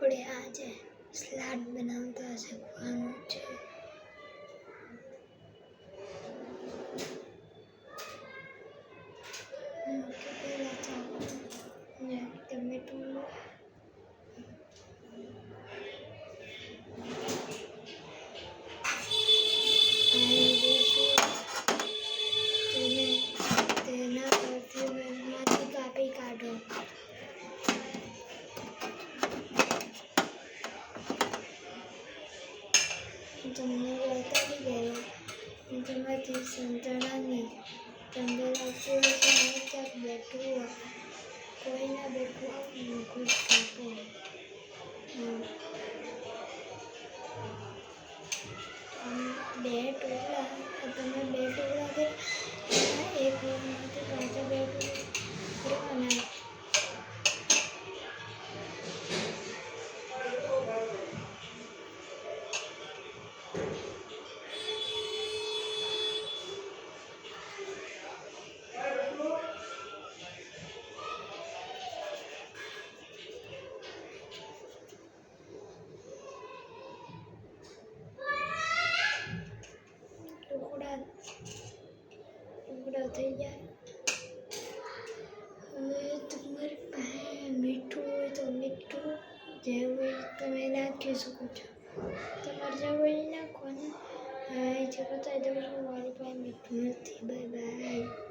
આપણે આજે સલાડ બનાવતા શીખવાનું છે. પહેલા ચાકુ ને ટમેટું તેના પરથી વેલમાંથી કાપી કાઢો. તમને બતાવી ગયો તેમાંથી સંતરાને તંદુરસ્ત ક્યાંક બેઠું કોઈના બેઠું મુકુટ કાપો. બે ટુકડા તમે બે ટુકડા કે એક માંથી પાછા બે ટુકડા કરવાના. ટુકડા થઈ જાય. હવે તમારી પાસે મીઠું હોય તો મીઠું જેવું તમે નાખી શકો છો. તમારે જેવું હોય નાખવાનું. હા, એ છે બતાવી દઉં છું. મારી પાસે મીઠું નથી. Bye bye.